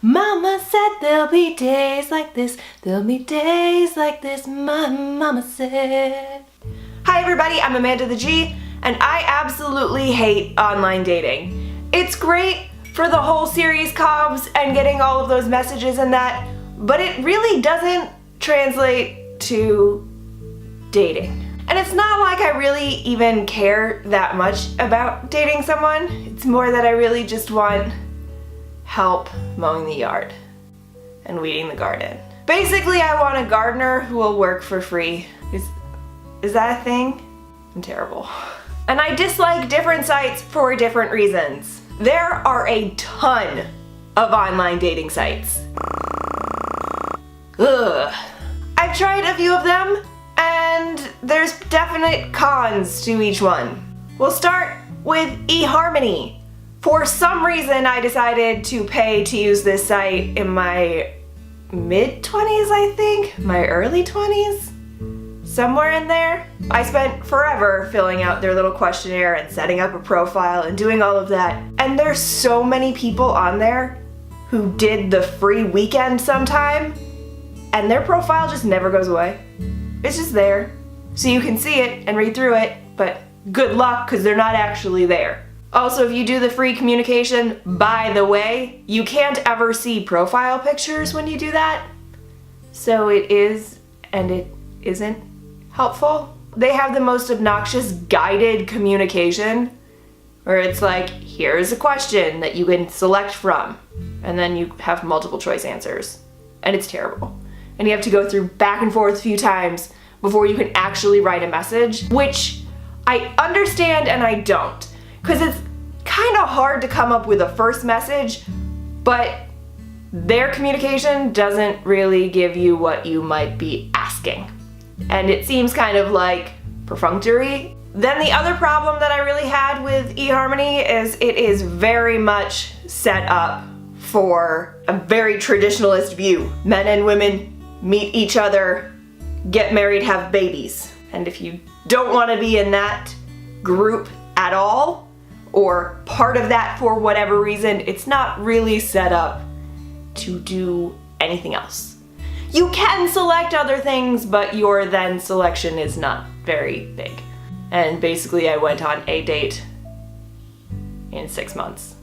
Mama said there'll be days like this, there'll be days like this, my mama said. Hi everybody, I'm Amanda the G, and I absolutely hate online dating. It's great for the whole series Cobbs and getting all of those messages and that, but it really doesn't translate to dating. And it's not like I really even care that much about dating someone. It's more that I really just want help mowing the yard and weeding the garden. Basically, I want a gardener who will work for free. Is that a thing? I'm terrible. And I dislike different sites for different reasons. There are a ton of online dating sites. Ugh. I've tried a few of them, and there's definite cons to each one. We'll start with eHarmony. For some reason, I decided to pay to use this site in my mid-20s, I think? My early 20s? Somewhere in there. I spent forever filling out their little questionnaire and setting up a profile and doing all of that. And there's so many people on there who did the free weekend sometime, and their profile just never goes away. It's just there. So you can see it and read through it, but good luck, because they're not actually there. Also, if you do the free communication, by the way, you can't ever see profile pictures when you do that. So it is, and it isn't helpful. They have the most obnoxious guided communication, where it's like, here's a question that you can select from, and then you have multiple choice answers. And it's terrible. And you have to go through back and forth a few times before you can actually write a message, which I understand and I don't. Because it's kind of hard to come up with a first message, but their communication doesn't really give you what you might be asking. And it seems kind of like perfunctory. Then the other problem that I really had with eHarmony is it is very much set up for a very traditionalist view. Men and women meet each other, get married, have babies. And if you don't want to be in that group at all, or part of that for whatever reason, it's not really set up to do anything else. You can select other things, but your then selection is not very big. And basically I went on a date in 6 months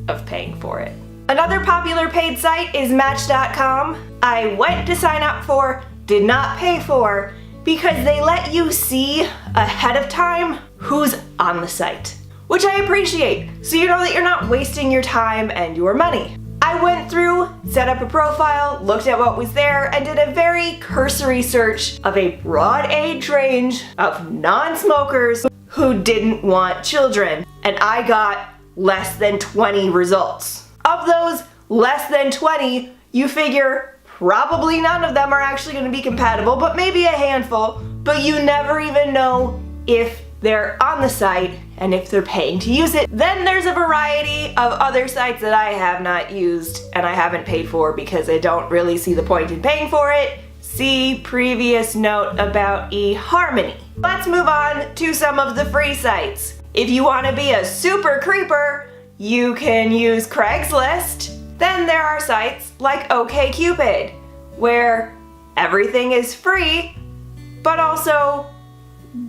of paying for it. Another popular paid site is Match.com. I went to sign up for, did not pay for, because they let you see ahead of time who's on the site, which I appreciate, so you know that you're not wasting your time and your money. I went through, set up a profile, looked at what was there, and did a very cursory search of a broad age range of non-smokers who didn't want children, and I got less than 20 results. Of those less than 20, you figure probably none of them are actually going to be compatible, but maybe a handful, but you never even know if they're on the site and if they're paying to use it. Then there's a variety of other sites that I have not used and I haven't paid for because I don't really see the point in paying for it. See previous note about eHarmony. Let's move on to some of the free sites. If you want to be a super creeper, you can use Craigslist. Then there are sites like OkCupid, where everything is free, but also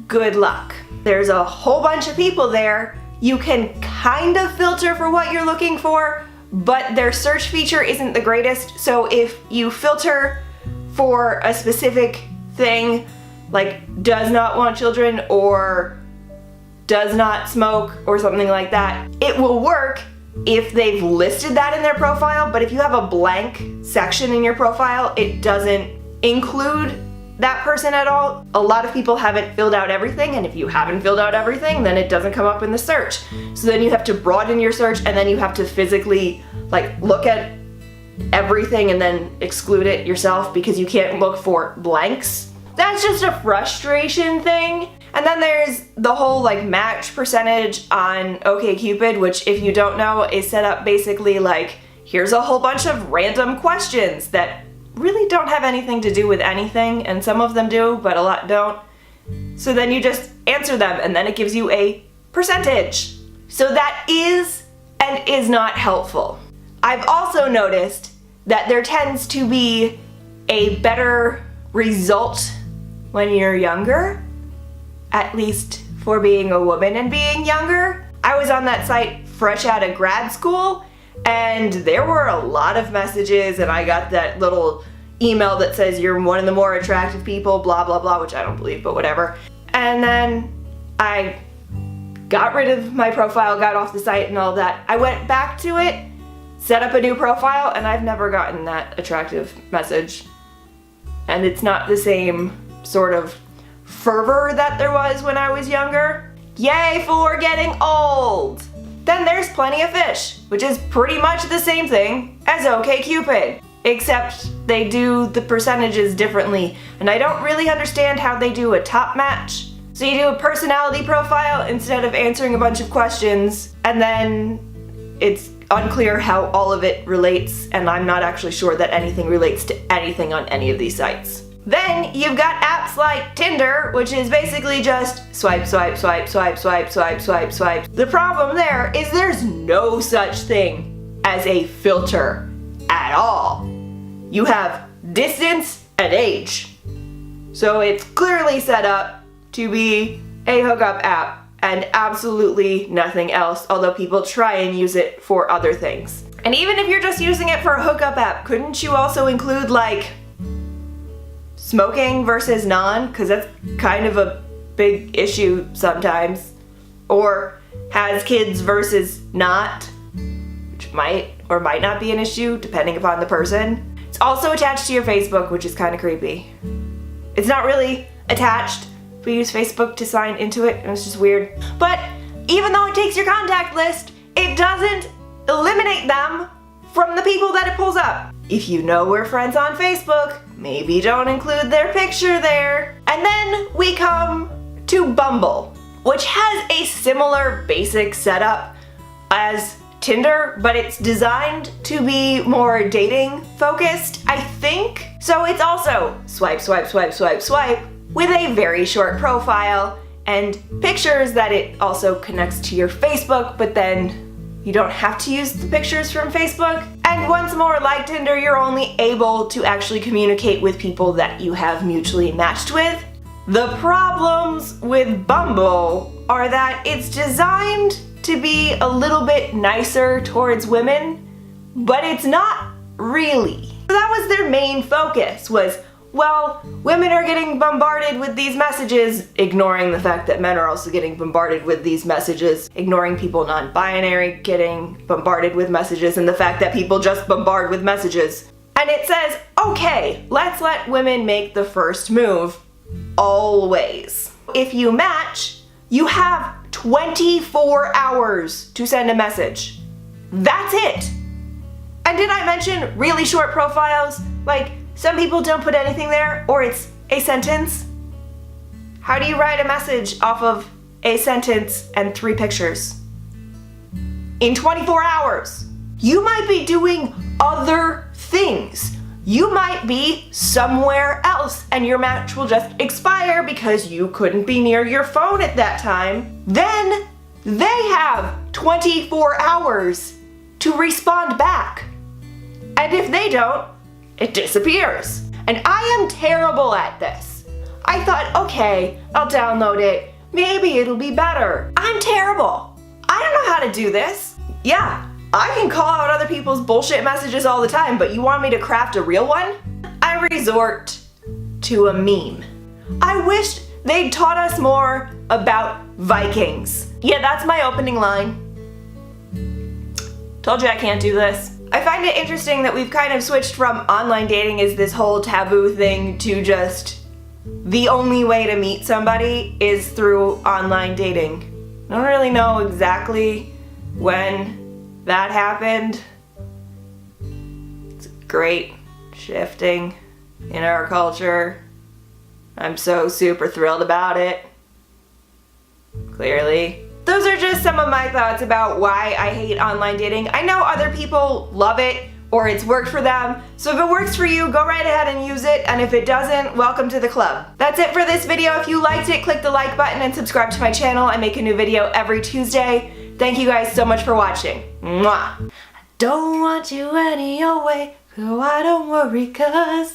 good luck. There's a whole bunch of people there. You can kind of filter for what you're looking for, but their search feature isn't the greatest. So if you filter for a specific thing, like does not want children or does not smoke or something like that, it will work if they've listed that in their profile, but if you have a blank section in your profile, it doesn't include that person at all. A lot of people haven't filled out everything, and if you haven't filled out everything, then it doesn't come up in the search. So then you have to broaden your search, and then you have to physically look at everything and then exclude it yourself because you can't look for blanks. That's just a frustration thing. And then there's the whole match percentage on OkCupid, which if you don't know is set up basically here's a whole bunch of random questions that really don't have anything to do with anything, and some of them do, but a lot don't. So then you just answer them and then it gives you a percentage. So that is and is not helpful. I've also noticed that there tends to be a better result when you're younger, at least for being a woman and being younger. I was on that site fresh out of grad school, and there were a lot of messages, and I got that little email that says you're one of the more attractive people, blah blah blah, which I don't believe, but whatever. And then I got rid of my profile, got off the site and all that. I went back to it, set up a new profile, and I've never gotten that attractive message. And it's not the same sort of fervor that there was when I was younger. Yay for getting old! Then there's Plenty of Fish, which is pretty much the same thing as OkCupid, except they do the percentages differently, and I don't really understand how they do a top match. So you do a personality profile instead of answering a bunch of questions, and then it's unclear how all of it relates, and I'm not actually sure that anything relates to anything on any of these sites. Then you've got apps like Tinder, which is basically just swipe, swipe, swipe, swipe, swipe, swipe, swipe, swipe. The problem there is there's no such thing as a filter at all. You have distance and age. So it's clearly set up to be a hookup app and absolutely nothing else, although people try and use it for other things. And even if you're just using it for a hookup app, couldn't you also include like smoking versus non? Because that's kind of a big issue sometimes. Or has kids versus not, which might or might not be an issue depending upon the person. It's also attached to your Facebook, which is kind of creepy. It's not really attached. We use Facebook to sign into it, and it's just weird. But even though it takes your contact list, it doesn't eliminate them from the people that it pulls up. If you know we're friends on Facebook, maybe don't include their picture there. And then we come to Bumble, which has a similar basic setup as Tinder, but it's designed to be more dating focused, I think. So it's also swipe, swipe, swipe, swipe, swipe, with a very short profile and pictures that it also connects to your Facebook, but then you don't have to use the pictures from Facebook. And once more, like Tinder, you're only able to actually communicate with people that you have mutually matched with. The problems with Bumble are that it's designed to be a little bit nicer towards women, but it's not really. So that was their main focus, was, well, women are getting bombarded with these messages, ignoring the fact that men are also getting bombarded with these messages, ignoring people non-binary getting bombarded with messages, and the fact that people just bombard with messages. And it says, okay, let's let women make the first move, always. If you match, you have 24 hours to send a message. That's it. And did I mention really short profiles? Like, some people don't put anything there, or it's a sentence. How do you write a message off of a sentence and 3 pictures? In 24 hours. You might be doing other things. You might be somewhere else and your match will just expire because you couldn't be near your phone at that time. Then they have 24 hours to respond back. And if they don't, it disappears. And I am terrible at this. I thought, okay, I'll download it. Maybe it'll be better. I'm terrible. I don't know how to do this. Yeah, I can call out other people's bullshit messages all the time, but you want me to craft a real one? I resort to a meme. I wish they'd taught us more about Vikings. Yeah, that's my opening line. Told you I can't do this. I find it interesting that we've kind of switched from online dating as this whole taboo thing to just the only way to meet somebody is through online dating. I don't really know exactly when that happened. It's great shifting in our culture. I'm so super thrilled about it. Clearly. Those are just some of my thoughts about why I hate online dating. I know other people love it or it's worked for them, so if it works for you, go right ahead and use it, and if it doesn't, welcome to the club. That's it for this video. If you liked it, click the like button and subscribe to my channel. I make a new video every Tuesday. Thank you guys so much for watching. Mwah. Don't want you any your way, so I don't worry, cause